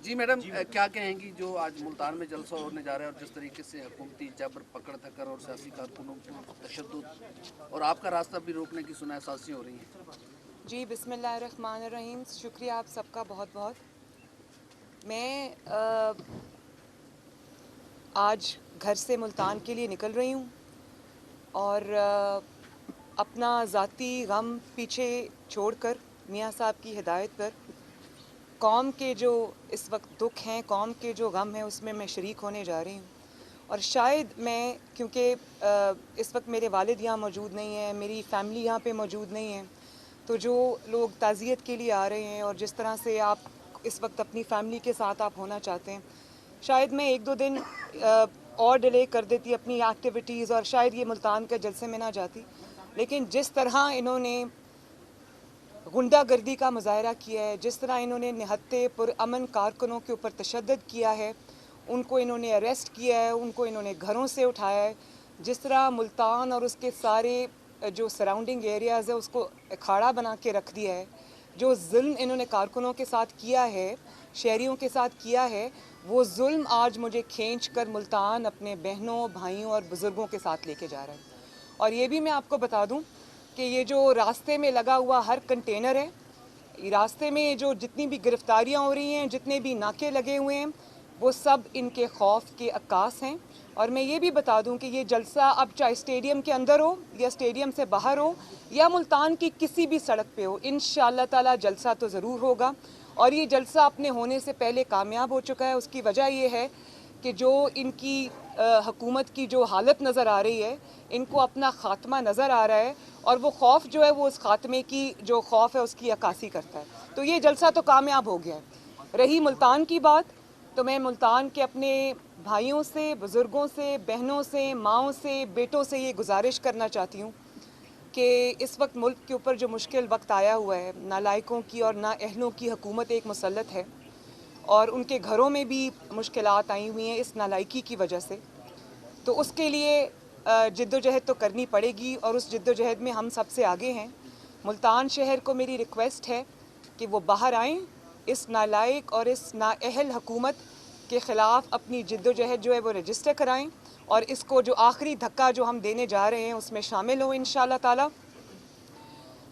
جی madam, کیا کہیں گی جو آج ملتان میں جلسہ ہونے جا رہا ہے اور جس طریقے سے حکومتی جبر پکڑ دھکر اور سیاسی کارکنوں کو تشدد اور آپ کا راستہ بھی روکنے کی سنائے سازیاں ہو رہی ہیں؟ جی بسم اللہ الرحمن الرحیم، شکریہ آپ سب کا بہت بہت۔ میں آج گھر سے ملتان کے لیے نکل رہی ہوں اور اپنا ذاتی غم پیچھے چھوڑ کر میاں صاحب کی ہدایت پر قوم کے جو اس وقت دکھ ہیں، قوم کے جو غم ہیں، اس میں شریک ہونے جا رہی ہوں۔ اور شاید میں، کیونکہ اس وقت میرے والد یہاں موجود نہیں ہیں، میری فیملی یہاں پہ موجود نہیں ہے، تو جو لوگ تعزیت کے لیے آ رہے ہیں اور جس طرح سے آپ اس وقت اپنی فیملی کے ساتھ آپ ہونا چاہتے ہیں، شاید میں ایک دو دن اور ڈیلے کر دیتی اپنی ایکٹیویٹیز اور شاید یہ ملتان کے جلسے میں نہ جاتی۔ لیکن جس طرح انہوں نے غنڈہ گردی کا مظاہرہ کیا ہے، جس طرح انہوں نے نہتے پرامن کارکنوں کے اوپر تشدد کیا ہے، ان کو انہوں نے اریسٹ کیا ہے، ان کو انہوں نے گھروں سے اٹھایا ہے، جس طرح ملتان اور اس کے سارے جو سراؤنڈنگ ایریاز ہے اس کو اکھاڑا بنا کے رکھ دیا ہے، جو ظلم انہوں نے کارکنوں کے ساتھ کیا ہے، شہریوں کے ساتھ کیا ہے، وہ ظلم آج مجھے کھینچ کر ملتان اپنے بہنوں، بھائیوں اور بزرگوں کے ساتھ لے کے جا رہا ہے۔ اور یہ بھی میں آپ کو بتا دوں کہ یہ جو راستے میں لگا ہوا ہر کنٹینر ہے، راستے میں جو جتنی بھی گرفتاریاں ہو رہی ہیں، جتنے بھی ناکے لگے ہوئے ہیں، وہ سب ان کے خوف کے عکاس ہیں۔ اور میں یہ بھی بتا دوں کہ یہ جلسہ اب چاہے اسٹیڈیم کے اندر ہو یا اسٹیڈیم سے باہر ہو یا ملتان کی کسی بھی سڑک پہ ہو، انشاءاللہ تعالی جلسہ تو ضرور ہوگا۔ اور یہ جلسہ اپنے ہونے سے پہلے کامیاب ہو چکا ہے۔ اس کی وجہ یہ ہے کہ جو ان کی حکومت کی جو حالت نظر آ رہی ہے، ان کو اپنا خاتمہ نظر آ رہا ہے، اور وہ خوف جو ہے وہ اس خاتمے کی جو خوف ہے اس کی عکاسی کرتا ہے۔ تو یہ جلسہ تو کامیاب ہو گیا ہے۔ رہی ملتان کی بات، تو میں ملتان کے اپنے بھائیوں سے، بزرگوں سے، بہنوں سے، ماؤں سے، بیٹوں سے یہ گزارش کرنا چاہتی ہوں کہ اس وقت ملک کے اوپر جو مشکل وقت آیا ہوا ہے، نالائقوں کی اور نااہلوں کی حکومت ایک مسلط ہے، اور ان کے گھروں میں بھی مشکلات آئی ہوئی ہیں اس نالائقی کی وجہ سے، تو اس کے لیے جد و جہد تو کرنی پڑے گی، اور اس جد و جہد میں ہم سب سے آگے ہیں۔ ملتان شہر کو میری ریکویسٹ ہے کہ وہ باہر آئیں، اس نالائق اور اس نااہل حکومت کے خلاف اپنی جد و جہد جو ہے وہ رجسٹر کرائیں، اور اس کو جو آخری دھکا جو ہم دینے جا رہے ہیں اس میں شامل ہوں انشاءاللہ تعالی۔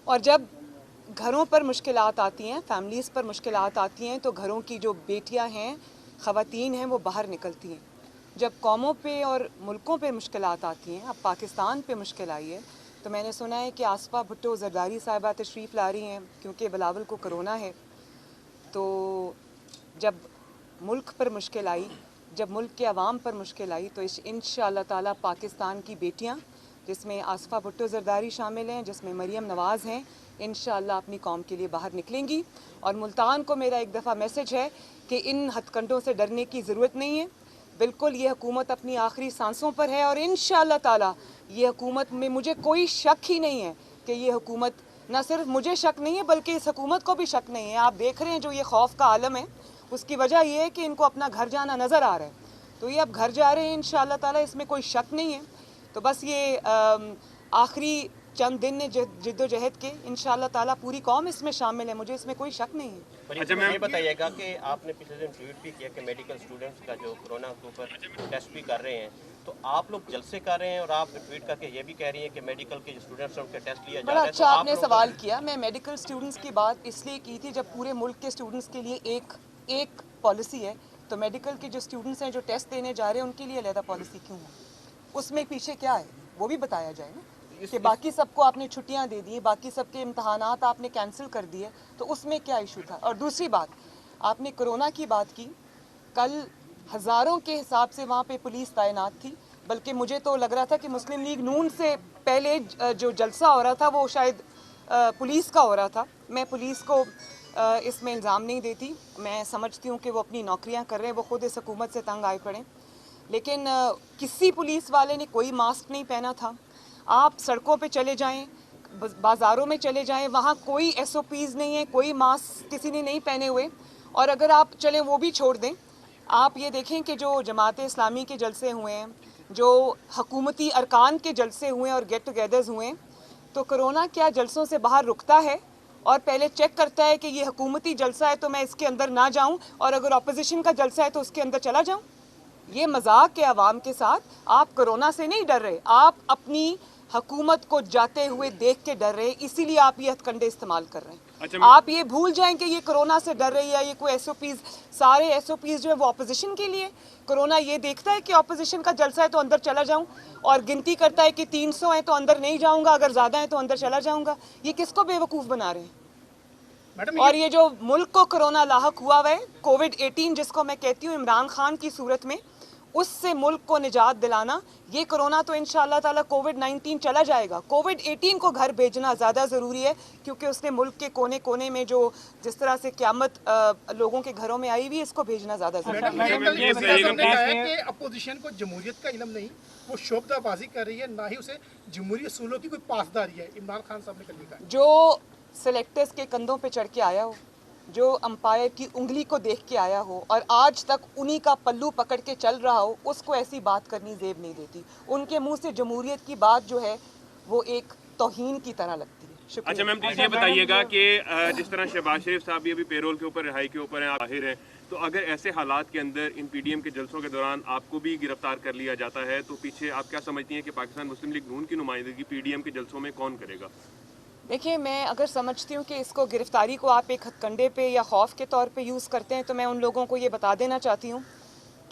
اور جب گھروں پر مشکلات آتی ہیں، فیملیز پر مشکلات آتی ہیں، تو گھروں کی جو بیٹیاں ہیں، خواتین ہیں، وہ باہر نکلتی ہیں۔ جب قوموں پہ اور ملکوں پہ مشکلات آتی ہیں، اب پاکستان پہ مشکل آئی ہے، تو میں نے سنا ہے کہ آصفہ بھٹو زرداری صاحبہ تشریف لا رہی ہیں، کیونکہ بلاول کو کرونا ہے۔ تو جب ملک پر مشکل آئی، جب ملک کے عوام پر مشکل آئی، تو انشاءاللہ تعالیٰ پاکستان کی بیٹیاں، جس میں آصفہ بھٹو زرداری شامل ہیں، جس میں مریم نواز ہیں، انشاءاللہ اپنی قوم کے لیے باہر نکلیں گی۔ اور ملتان کو میرا ایک دفعہ میسج ہے کہ ان ہتھ کنڈوں سے ڈرنے کی ضرورت نہیں ہے۔ بالکل یہ حکومت اپنی آخری سانسوں پر ہے، اور انشاءاللہ تعالیٰ یہ حکومت میں مجھے کوئی شک ہی نہیں ہے کہ یہ حکومت، نہ صرف مجھے شک نہیں ہے بلکہ اس حکومت کو بھی شک نہیں ہے۔ آپ دیکھ رہے ہیں جو یہ خوف کا عالم ہے، اس کی وجہ یہ ہے کہ ان کو اپنا گھر جانا نظر آ رہا ہے، تو یہ اب گھر جا رہے ہیں انشاءاللہ تعالیٰ، اس میں کوئی شک نہیں ہے۔ تو بس یہ آخری چند دن نے جد و جہد کے، انشاءاللہ تعالیٰ پوری قوم اس میں شامل ہے، مجھے اس میں کوئی شک نہیں ہے۔ اچھا یہ بتائیے گا کہ آپ نے پچھلے دن ٹویٹ بھی کیا کہ میڈیکل اسٹوڈنٹس کا جو کرونا کے اوپر ٹیسٹ بھی کر رہے ہیں، تو آپ لوگ جلسے کر رہے ہیں اور آپ ٹویٹ کر کے یہ بھی کہہ رہی ہیں کہ میڈیکل کے جو اسٹوڈنٹس ہیں ان کے ٹیسٹ لیا جا بڑا رہا ہے، تو اچھا آپ آپ نے لوگ سوال کیا۔ میں میڈیکل اسٹوڈنٹس کی بات اس لیے کی تھی، جب پورے ملک کے اسٹوڈنٹس کے لیے ایک پالیسی ہے، تو میڈیکل کے جو اسٹوڈنٹس ہیں جو ٹیسٹ دینے جا رہے ہیں ان کے لیے علیحدہ پالیسی کیوں ہے؟ اس میں پیچھے کیا ہے وہ بھی بتایا جائے نا، کہ باقی سب کو آپ نے چھٹیاں دے دی، باقی سب کے امتحانات آپ نے کینسل کر دیے، تو اس میں کیا ایشو تھا؟ اور دوسری بات، آپ نے کرونا کی بات کی، کل ہزاروں کے حساب سے وہاں پہ پولیس تعینات تھی، بلکہ مجھے تو لگ رہا تھا کہ مسلم لیگ نون سے پہلے جو جلسہ ہو رہا تھا وہ شاید پولیس کا ہو رہا تھا۔ میں پولیس کو اس میں الزام نہیں دیتی، میں سمجھتی ہوں کہ وہ اپنی نوکریاں کر رہے ہیں، وہ خود اس حکومت سے تنگ آئے پڑیں، لیکن کسی پولیس والے نے کوئی ماسک نہیں پہنا تھا۔ آپ سڑکوں پہ چلے جائیں، بازاروں میں چلے جائیں، وہاں کوئی ایس او پیز نہیں ہے، کوئی ماسک کسی نے نہیں پہنے ہوئے۔ اور اگر آپ چلیں وہ بھی چھوڑ دیں، آپ یہ دیکھیں کہ جو جماعت اسلامی کے جلسے ہوئے ہیں، جو حکومتی ارکان کے جلسے ہوئے ہیں اور گیٹ ٹوگیدرز ہوئے ہیں، تو کرونا کیا جلسوں سے باہر رکتا ہے؟ اور پہلے چیک کرتا ہے کہ یہ حکومتی جلسہ ہے تو میں اس کے اندر نہ جاؤں, اور اگر اپوزیشن کا جلسہ ہے تو اس کے اندر چلا جاؤں. یہ مذاق کے عوام کے ساتھ. آپ کرونا سے نہیں ڈر رہے, آپ اپنی حکومت کو جاتے ہوئے دیکھ کے ڈر رہے, اسی لیے آپ یہ ہتھ کنڈے استعمال کر رہے ہیں. آپ یہ بھول جائیں کہ یہ کرونا سے ڈر رہی ہے, یہ کوئی ایس او پیز, سارے ایس او پیز جو ہے وہ اپوزیشن کے لیے. کرونا یہ دیکھتا ہے کہ اپوزیشن کا جلسہ ہے تو اندر چلا جاؤں, اور گنتی کرتا ہے کہ 300 ہیں تو اندر نہیں جاؤں گا, اگر زیادہ ہیں تو اندر چلا جاؤں گا. یہ کس کو بے وقوف بنا رہے ہیں؟ اور یہ جو ملک کو کرونا لاحق ہوا ہوا ہے, کووڈ-18 جس کو میں کہتی ہوں عمران خان کی صورت میں, اس سے ملک کو نجات دلانا. یہ کرونا تو انشاءاللہ تعالیٰ کووڈ-19 چلا جائے گا, کووڈ-18 کو گھر بھیجنا زیادہ ضروری ہے, کیونکہ اس نے ملک کے کونے کونے میں جو جس طرح سے قیامت لوگوں کے گھروں میں آئی ہوئی ہے, اس کو بھیجنا زیادہ ضروری ہے. میڈم نے کہا ہے کہ اپوزیشن کو جمہوریت کا علم نہیں, وہ شوبدہ بازی کر رہی ہے, نہ ہی اسے جمہوری اصولوں کی کوئی پاسداری ہے. عمران خان صاحب نے کل لکھا ہے جو سلیکٹرز کے کندھوں پہ چڑھ کے آیا ہو, جو امپائر کی انگلی کو دیکھ کے آیا ہو اور آج تک انہی کا پلو پکڑ کے چل رہا ہو, اس کو ایسی بات کرنی زیب نہیں دیتی. ان کے منہ سے جمہوریت کی بات جو ہے وہ ایک توہین کی طرح لگتی ہے. اچھا میم یہ بتائیے گا کہ جس طرح شہباز شریف صاحب بھی ابھی پیرول کے اوپر, رہائی کے اوپر ہیں, ظاہر ہیں, تو اگر ایسے حالات کے اندر ان پی ڈی ایم کے جلسوں کے دوران آپ کو بھی گرفتار کر لیا جاتا ہے, تو پیچھے آپ کیا سمجھتی ہیں کہ پاکستان مسلم لیگ نون کی نمائندگی پی ڈی ایم کے جلسوں میں کون کرے گا؟ دیکھیں, میں اگر سمجھتی ہوں کہ اس کو گرفتاری کو آپ ایک ہتھ کنڈے پہ یا خوف کے طور پہ یوز کرتے ہیں, تو میں ان لوگوں کو یہ بتا دینا چاہتی ہوں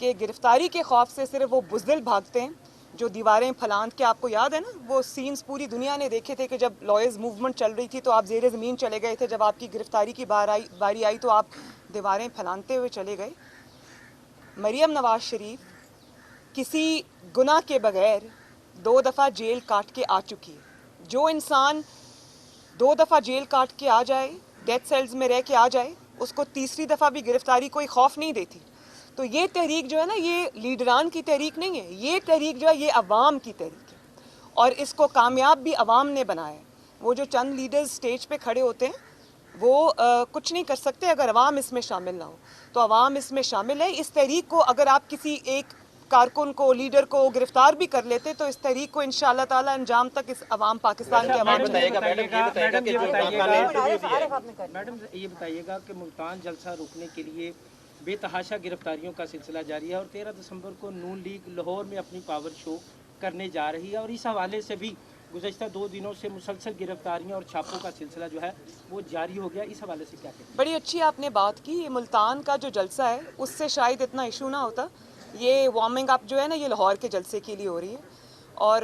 کہ گرفتاری کے خوف سے صرف وہ بزدل بھاگتے ہیں جو دیواریں پھلانت کے. آپ کو یاد ہے نا وہ سینز پوری دنیا نے دیکھے تھے کہ جب لائرز موومنٹ چل رہی تھی تو آپ زیر زمین چلے گئے تھے, جب آپ کی گرفتاری کی باری آئی تو آپ دیواریں پھلانتے ہوئے چلے گئے. مریم نواز شریف کسی گناہ کے بغیر 2 دفعہ جیل کاٹ کے آ چکی ہے. جو انسان 2 دفعہ جیل کاٹ کے آ جائے, ڈیتھ سیلز میں رہ کے آ جائے, اس کو تیسری دفعہ بھی گرفتاری کوئی خوف نہیں دیتی. تو یہ تحریک جو ہے نا, یہ لیڈران کی تحریک نہیں ہے, یہ تحریک جو ہے یہ عوام کی تحریک ہے, اور اس کو کامیاب بھی عوام نے بنایا ہے. وہ جو چند لیڈرز سٹیج پہ کھڑے ہوتے ہیں وہ کچھ نہیں کر سکتے اگر عوام اس میں شامل نہ ہو. تو عوام اس میں شامل ہے. اس تحریک کو اگر آپ کسی ایک کارکن کو, لیڈر کو گرفتار بھی کر لیتے تو اس تحریک کو انشاءاللہ تعالیٰ انجام تک اس عوام پاکستان کے عوام میڈم یہ بتائیے گا کہ ملتان جلسہ روکنے کے لیے بے تحاشا گرفتاریوں کا سلسلہ جاری ہے, اور 13 دسمبر کو نون لیگ لاہور میں اپنی پاور شو کرنے جا رہی ہے, اور اس حوالے سے بھی گزشتہ 2 دنوں سے مسلسل گرفتاریاں اور چھاپوں کا سلسلہ جو ہے وہ جاری ہو گیا. اس حوالے سے کیا کہتے ہیں؟ بڑی اچھی آپ نے بات کی. یہ ملتان کا جو جلسہ ہے اس سے شاید اتنا ایشو نہ ہوتا. یہ وارمنگ اپ جو ہے نا یہ لاہور کے جلسے کے لیے ہو رہی ہے, اور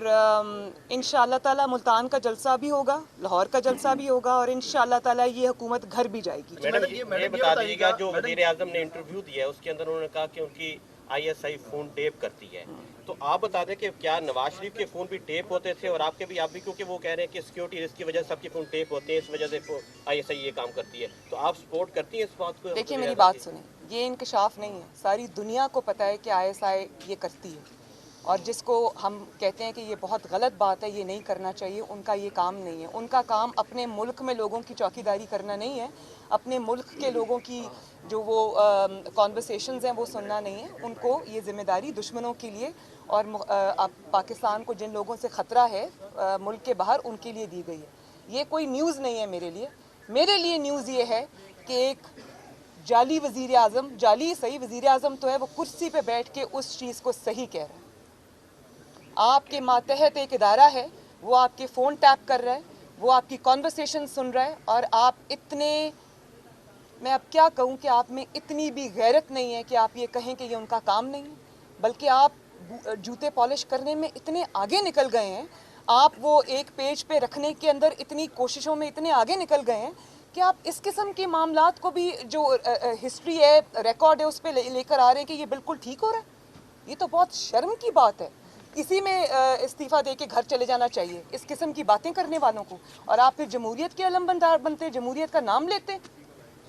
انشاءاللہ تعالیٰ ملتان کا جلسہ بھی ہوگا, لاہور کا جلسہ بھی ہوگا, اور انشاءاللہ تعالیٰ یہ حکومت گھر بھی جائے گی. میڈم یہ بتا دیجیے گا, جو وزیر اعظم نے انٹرویو دیا ہے اس کے اندر انہوں نے کہا کہ ان کی I S I phone tap کرتی ہے, تو آپ بتا دیں کہ کیا نواز شریف کے فون بھی ٹیپ ہوتے تھے اور آپ کے بھی, آپ بھی, کیونکہ وہ کہہ رہے ہیں کہ سیکیورٹی رسک کی وجہ سے سب کے فون ٹیپ ہوتے ہیں, اس وجہ سے آئی ایس آئی یہ کام کرتی ہے, تو آپ سپورٹ کرتی ہیں اس بات کو؟ دیکھیں میری بات سنیں, یہ انکشاف نہیں ہے, ساری دنیا کو پتہ ہے کہ آئی ایس آئی یہ کرتی ہے, اور جس کو ہم کہتے ہیں کہ یہ بہت غلط بات ہے, یہ نہیں کرنا چاہیے, ان کا یہ کام نہیں ہے. ان کا کام اپنے ملک میں لوگوں کی چوکیداری کرنا نہیں ہے, اپنے ملک کے لوگوں کی جو وہ کانورسیشنز ہیں وہ سننا نہیں ہے. ان کو یہ ذمہ داری دشمنوں کے لیے اور پاکستان کو جن لوگوں سے خطرہ ہے ملک کے باہر, ان کے لیے دی گئی ہے. یہ کوئی نیوز نہیں ہے میرے لیے. میرے لیے نیوز یہ ہے کہ ایک جعلی وزیر اعظم, جعلی صحیح وزیر اعظم تو ہے, وہ کرسی پہ بیٹھ کے اس چیز کو صحیح کہہ رہا ہے. آپ کے ماتحت ایک ادارہ ہے, وہ آپ کے فون ٹیپ کر رہا ہے, وہ آپ کی کانورسیشن سن رہا ہے, اور آپ اتنے, میں اب کیا کہوں کہ آپ میں اتنی بھی غیرت نہیں ہے کہ آپ یہ کہیں کہ یہ ان کا کام نہیں ہے, بلکہ آپ جوتے پالش کرنے میں اتنے آگے نکل گئے ہیں, آپ وہ ایک پیج پہ رکھنے کے اندر اتنی کوششوں میں اتنے آگے نکل گئے ہیں کہ آپ اس قسم کے معاملات کو بھی جو ہسٹری ہے, ریکارڈ ہے, اس پہ لے کر آ رہے ہیں کہ یہ بالکل ٹھیک ہو رہا ہے. یہ تو بہت شرم کی بات ہے. اسی میں استعفیٰ دے کے گھر چلے جانا چاہیے اس قسم کی باتیں کرنے والوں کو, اور آپ پھر جمہوریت کے علم بردار بنتے, جمہوریت کا نام لیتے.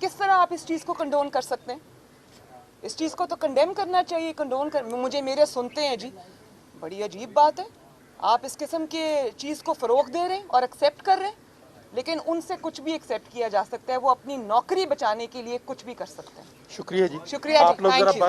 کس طرح آپ اس چیز کو کنڈون کر سکتے ہیں؟ اس چیز کو تو کنڈیم کرنا چاہیے. کنڈون مجھے میرے سنتے ہیں جی, بڑی عجیب بات ہے. آپ اس قسم کے چیز کو فروغ دے رہے ہیں اور ایکسیپٹ کر رہے ہیں, لیکن ان سے کچھ بھی ایکسیپٹ کیا جا سکتا ہے. وہ اپنی نوکری بچانے کے لیے کچھ بھی کر سکتے ہیں. شکریہ جی. شکریہ جی, تھینک یو.